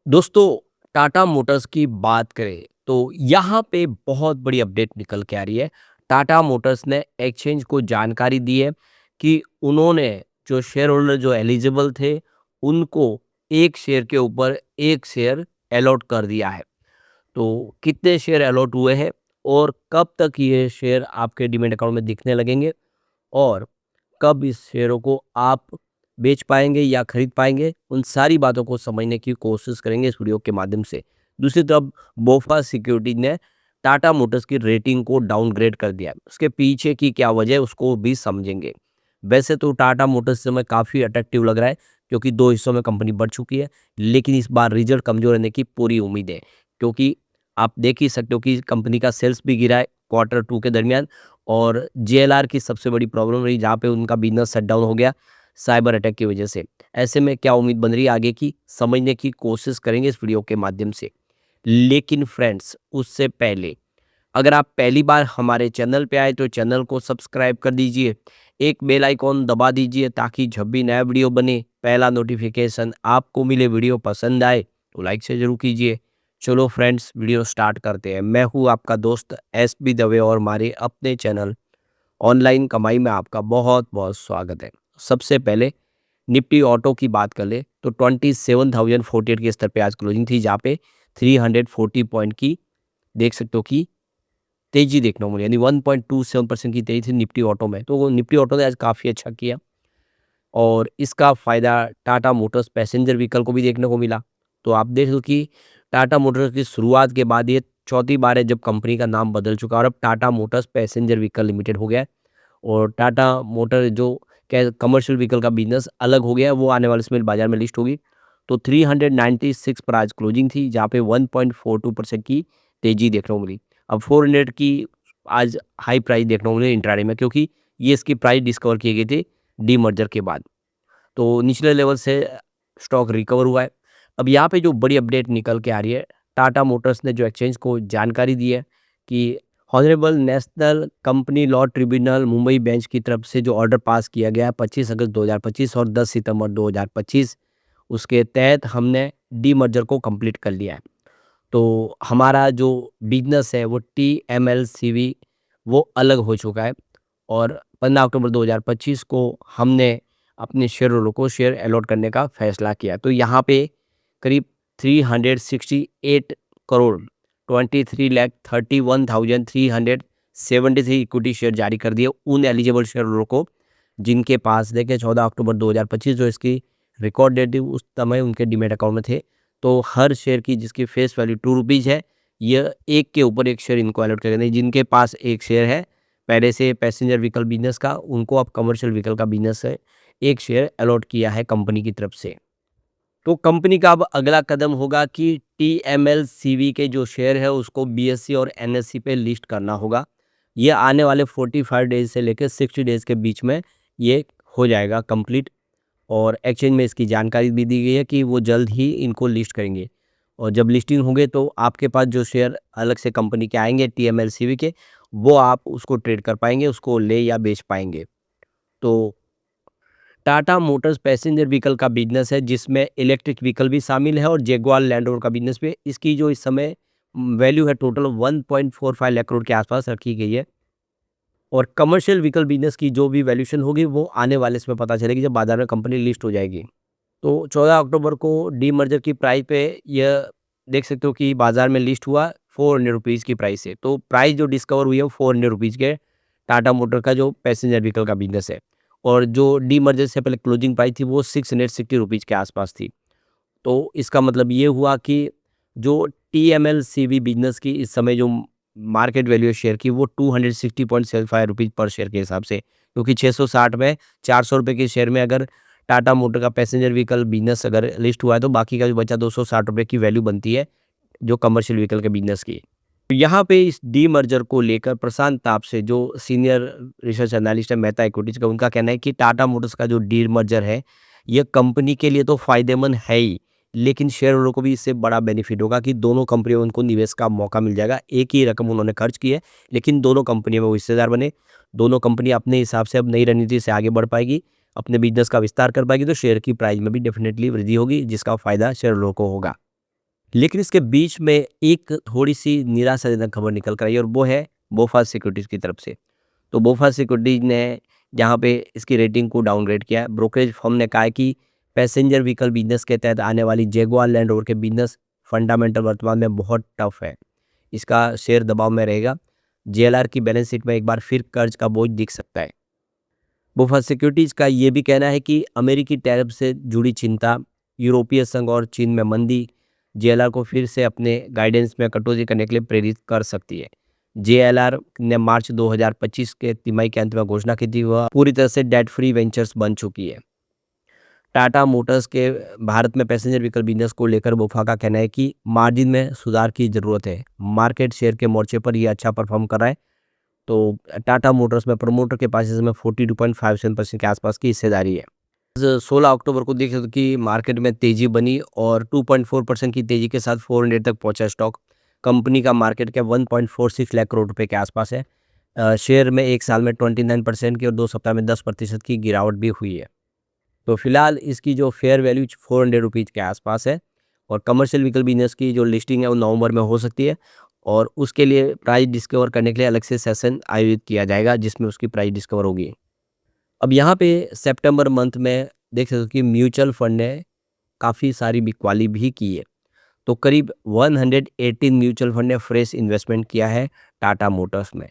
दोस्तों, टाटा मोटर्स की बात करें तो यहाँ पे बहुत बड़ी अपडेट निकल के आ रही है। टाटा मोटर्स ने एक्सचेंज को जानकारी दी है कि उन्होंने जो शेयर होल्डर जो एलिजिबल थे, उनको एक शेयर के ऊपर एक शेयर अलॉट कर दिया है। तो कितने शेयर अलॉट हुए हैं और कब तक ये शेयर आपके डीमैट अकाउंट में दिखने लगेंगे और कब इस शेयरों को आप बेच पाएँगे या खरीद पाएँगे, उन सारी बातों को समझने की कोशिश करेंगे इस वीडियो के माध्यम से। दूसरी तरफ बोफा सिक्योरिटी ने टाटा मोटर्स की रेटिंग को डाउनग्रेड कर दिया है। उसके पीछे की क्या वजह है उसको भी समझेंगे। वैसे तो टाटा मोटर्स से हमें काफ़ी अट्रैक्टिव लग रहा है क्योंकि 2 हिस्सों में कंपनी बढ़ चुकी है, लेकिन इस बार रिज़ल्ट कमज़ोर रहने की पूरी उम्मीद है। क्योंकि आप देख ही सकते हो कि कंपनी का सेल्स भी गिरा है क्वार्टर 2 के दरमियान और जेएलआर की सबसे बड़ी प्रॉब्लम रही जहाँ पे उनका बिज़नेस शट डाउन हो गया साइबर अटैक की वजह से। ऐसे में क्या उम्मीद बन रही है आगे की, समझने की कोशिश करेंगे इस वीडियो के माध्यम से। लेकिन फ्रेंड्स, उससे पहले अगर आप पहली बार हमारे चैनल पे आए तो चैनल को सब्सक्राइब कर दीजिए, एक बेल आइकॉन दबा दीजिए ताकि जब भी नया वीडियो बने पहला नोटिफिकेशन आपको मिले। वीडियो पसंद आए तो लाइक से ज़रूर कीजिए। चलो फ्रेंड्स, वीडियो स्टार्ट करते हैं। मैं हूँ आपका दोस्त एस बी दवे और हमारे अपने चैनल ऑनलाइन कमाई में आपका बहुत बहुत स्वागत है। सबसे पहले निफ्टी ऑटो की बात कर ले तो 27,048 के स्तर पे आज क्लोजिंग थी, जहाँ पे 340 पॉइंट की देख सकते हो कि तेजी देखने को मिली, यानी 1.27% की तेजी थी निफ्टी ऑटो में। तो वो निफ्टी ऑटो ने आज काफ़ी अच्छा किया और इसका फ़ायदा टाटा मोटर्स पैसेंजर व्हीकल को भी देखने को मिला। तो आप देख लो कि टाटा मोटर्स की शुरुआत के बाद ये चौथी बार है जब कंपनी का नाम बदल चुका है और अब Tata Motors passenger vehicle limited हो गया है। और टाटा मोटर जो क्या कमर्शियल व्हीकल का बिजनेस अलग हो गया है, वो आने वाले समय बाजार में लिस्ट होगी। तो 396 पर आज क्लोजिंग थी, जहाँ पे 1.42% की तेजी देखने को मिली। अब 400 की आज हाई प्राइस देखने को मिली इंट्राडे में, क्योंकि ये इसकी प्राइस डिस्कवर की गई थी डीमर्जर के बाद। तो निचले लेवल से स्टॉक रिकवर हुआ है। अब यहाँ पे जो बड़ी अपडेट निकल के आ रही है, टाटा मोटर्स ने जो एक्सचेंज को जानकारी दी है कि honourable national company law tribunal Mumbai bench की तरफ से जो ऑर्डर पास किया गया है 25 अगस्त 2025 और 10 सितंबर 2025, उसके तहत हमने डीमर्जर को कंप्लीट कर लिया है। तो हमारा जो बिजनेस है वो टीएमएलसीवी वो अलग हो चुका है और 15 अक्टूबर 2025 को हमने अपने शेयर होल्डर को शेयर अलॉट करने का फैसला किया। तो यहाँ पे करीब 368 करोड़ 23,31,373 इक्विटी शेयर जारी कर दिए उन एलिजिबल शेयर होल्डर को जिनके पास देखे 14 अक्टूबर 2025 जो इसकी रिकॉर्ड डेट थी उस समय उनके डीमेट अकाउंट में थे। तो हर शेयर की जिसकी फेस वैल्यू 2 रुपीज़ है, यह एक के ऊपर एक शेयर इनको अलॉट करेंगे। जिनके पास एक शेयर है पहले से पैसेंजर व्हीकल बिजनेस का, उनको अब कमर्शियल व्हीकल का बिजनेस है, एक शेयर अलॉट किया है कंपनी की तरफ से। तो कंपनी का अब अगला कदम होगा कि टीएमएलसीवी के जो शेयर है उसको बीएसई और एनएसई पे लिस्ट करना होगा। ये आने वाले 45 डेज से लेकर 60 डेज के बीच में ये हो जाएगा कंप्लीट और एक्सचेंज में इसकी जानकारी भी दी गई है कि वो जल्द ही इनको लिस्ट करेंगे। और जब लिस्टिंग होंगे तो आपके पास जो शेयर अलग से कंपनी के आएंगे टीएमएलसीवी के, वो आप उसको ट्रेड कर पाएंगे, उसको ले या बेच पाएंगे। तो टाटा मोटर्स पैसेंजर व्हीकल का बिजनेस है जिसमें इलेक्ट्रिक व्हीकल भी शामिल है और जैगुआर लैंड रोवर का बिजनेस भी है। इसकी जो इस समय वैल्यू है टोटल 1.45 लाख करोड़ के आसपास रखी गई है और कमर्शियल व्हीकल बिजनेस की जो भी वैल्यूशन होगी वो आने वाले इसमें पता चलेगी जब बाजार में कंपनी लिस्ट हो जाएगी। तो 14 अक्टूबर को डीमर्जर की प्राइस पे यह देख सकते हो कि बाजार में लिस्ट हुआ 400 रुपीज़ की प्राइस से। तो प्राइस जो डिस्कवर हुई है वो 400 रुपीज़ के टाटा मोटर का जो पैसेंजर व्हीकल का बिजनेस है और जो डीमर्जर से पहले क्लोजिंग प्राइस थी वो 660 रुपीज़ के आसपास थी। तो इसका मतलब ये हुआ कि जो टीएमएलसीवी बिजनेस की इस समय जो मार्केट वैल्यू है शेयर की वो 260.75 रुपीज़ पर शेयर के हिसाब से, क्योंकि 660 में 400 रुपये के शेयर में अगर टाटा मोटर का पैसेंजर व्हीकल बिजनेस अगर लिस्ट हुआ है तो बाकी का जो बचा 260 रुपये की वैल्यू बनती है जो कमर्शियल व्हीकल के बिजनेस की। तो यहाँ पे इस डीमर्जर को लेकर प्रशांत ताप से जो सीनियर रिसर्च एनालिस्ट है मेहता इक्विटीज का, उनका कहना है कि टाटा मोटर्स का जो डीमर्जर है यह कंपनी के लिए तो फायदेमंद है ही, लेकिन शेयर होल्डर को भी इससे बड़ा बेनिफिट होगा कि दोनों कंपनियों में उनको निवेश का मौका मिल जाएगा। एक ही रकम उन्होंने खर्च की है लेकिन दोनों कंपनियों में वो हिस्सेदार बने। दोनों कंपनी अपने हिसाब से अब नई रणनीति से आगे बढ़ पाएगी, अपने बिजनेस का विस्तार कर पाएगी, तो शेयर की प्राइस में भी डेफिनेटली वृद्धि होगी जिसका फायदा शेयर होल्डर को होगा। लेकिन इसके बीच में एक थोड़ी-सी निराशाजनक खबर निकल कर आई और वो है बोफास सिक्योरिटीज़ की तरफ से। तो बोफास सिक्योरिटीज़ ने यहाँ पे इसकी रेटिंग को डाउनग्रेड किया है। ब्रोकरेज फर्म ने कहा है कि पैसेंजर व्हीकल बिज़नेस के तहत आने वाली जगुआर लैंड रोवर के बिज़नेस फंडामेंटल वर्तमान में बहुत टफ है। इसका शेयर दबाव में रहेगा। जेएलआर की बैलेंस शीट में एक बार फिर कर्ज का बोझ दिख सकता है। बोफा सिक्योरिटीज़ का ये भी कहना है कि अमेरिकी टैरिफ से जुड़ी चिंता, यूरोपीय संघ और चीन में मंदी, जेएलआर को फिर से अपने गाइडेंस में कटौती करने के लिए प्रेरित कर सकती है। जेएलआर ने मार्च 2025 के तिमाही के अंत में घोषणा की थी, वह पूरी तरह से डेट फ्री वेंचर्स बन चुकी है। टाटा मोटर्स के भारत में पैसेंजर व्हीकल बिजनेस को लेकर बोफा का कहना है कि मार्जिन में सुधार की ज़रूरत है। मार्केट शेयर के मोर्चे पर ये अच्छा परफॉर्म कर रहा है। तो टाटा मोटर्स में प्रमोटर के पास इस समय 42.57% के आसपास की हिस्सेदारी है। आज 16 अक्टूबर को देख सकते हो कि मार्केट में तेजी बनी और 2.4% की तेजी के साथ 400 तक पहुंचा स्टॉक। कंपनी का मार्केट कैप 1.46 लाख करोड़ रुपए के आसपास है। शेयर में एक साल में 29% की और 2 सप्ताह में 10% की गिरावट भी हुई है। तो फिलहाल इसकी जो फेयर वैल्यू 400 रुपीज़ के आसपास है और कमर्शियल व्हीकल बिजनेस की जो लिस्टिंग है वो नवंबर में हो सकती है और उसके लिए प्राइस डिस्कवर करने के लिए अलग से सेशन आयोजित किया जाएगा जिसमें उसकी प्राइस डिस्कवर होगी। अब यहाँ पे सितंबर मंथ में देख सकते हो कि म्यूचुअल फंड ने काफ़ी सारी बिकवाली भी की है। तो करीब 118 म्यूचुअल फंड ने फ्रेश इन्वेस्टमेंट किया है टाटा मोटर्स में।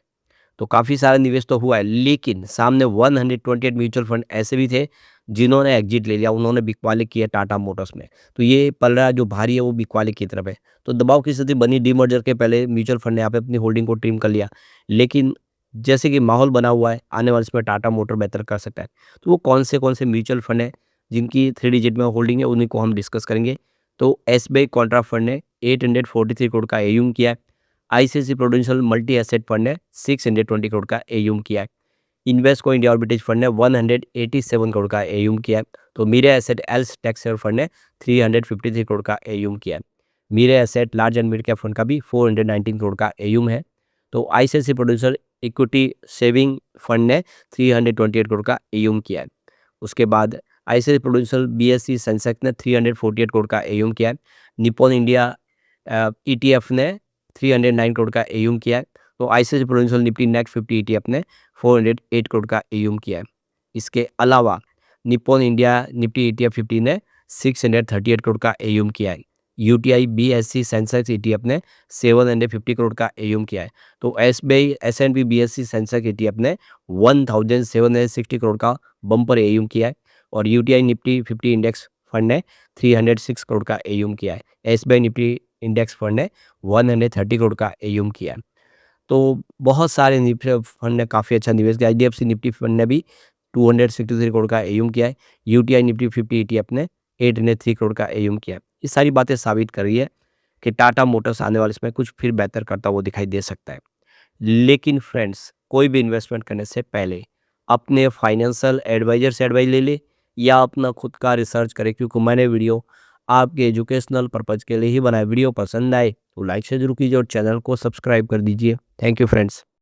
तो काफ़ी सारा निवेश तो हुआ है, लेकिन सामने 128 म्यूचुअल फंड ऐसे भी थे जिन्होंने एग्जिट ले लिया, उन्होंने बिकवाली की है टाटा मोटर्स में। तो ये पलड़ा जो भारी है वो बिकवाली की तरफ है। तो दबाव की स्थिति बनी, डीमर्जर के पहले म्यूचुअल फंड ने यहाँ पे अपनी होल्डिंग को ट्रिम कर लिया, लेकिन जैसे कि माहौल बना हुआ है आने वाले समय टाटा मोटर बेहतर कर सकता है। तो वो कौन से म्यूचुअल फंड है जिनकी 3 डिजिट में होल्डिंग है, उन्हीं को हम डिस्कस करेंगे। तो एसबीआई कॉन्ट्रा फंड ने 843 करोड़ का एयूम किया है। ICICI Prudential Multi Asset Fund ने 620 करोड़ का एयूम किया है। इन्वेस्को इंडिया आर्बिट्रेज फंड ने 187 करोड़ का एयूम किया है। तो Mirae asset ELSS tax saver fund ने 353 करोड़ का एयूम किया है। Mirae asset large and mid cap fund का भी 419 करोड़ का एयूम है। तो ICICI Prudential equity saving fund ने 328 करोड़ का एयूम किया है। उसके बाद आईसीआईसी प्रूडेंशियल बीएसई सेंसेक्स ने 348 करोड़ का एयूम किया है। निप्पॉन इंडिया ईटीएफ ने 309 करोड़ का एयूम किया है। तो ICICI Prudential Nifty Next 50 ETF ने 408 करोड़ का एयूम किया है। इसके अलावा निप्पॉन इंडिया निफ्टी ईटीएफ 50 ने 638 करोड़ का एयूम किया है। यूटीआई बीएससी सेंसेक्स ईटीएफ ने 750 करोड़ का एयूम किया है। तो SBI S&P BSc Sensex ETF ने 1760 करोड़ का बम्पर एयूम किया है और यूटीआई निफ्टी 50 इंडेक्स फंड ने 306 करोड़ का एयूम किया है। एसबीआई निफ्टी इंडेक्स फंड ने 130 करोड़ का एयूम किया है। तो बहुत सारे निफ्टी फंड ने काफ़ी अच्छा निवेश किया। आईडीएफसी निफ्टी फंड ने भी 263 करोड़ का एयूम किया है। यूटीआई निफ्टी 50 ईटीएफ ने 803 करोड़ का एयूम किया है। ये सारी बातें साबित कर रही है कि टाटा मोटर्स आने वाले समय कुछ फिर बेहतर करता हुआ दिखाई दे सकता है। लेकिन फ्रेंड्स, कोई भी इन्वेस्टमेंट करने से पहले अपने फाइनेंशियल एडवाइजर से एडवाइस ले ले या अपना खुद का रिसर्च करें, क्योंकि मैंने वीडियो आपके एजुकेशनल पर्पज़ के लिए ही बनाया। वीडियो पसंद आए तो लाइक से जरूर कीजिए और चैनल को सब्सक्राइब कर दीजिए। Thank you friends.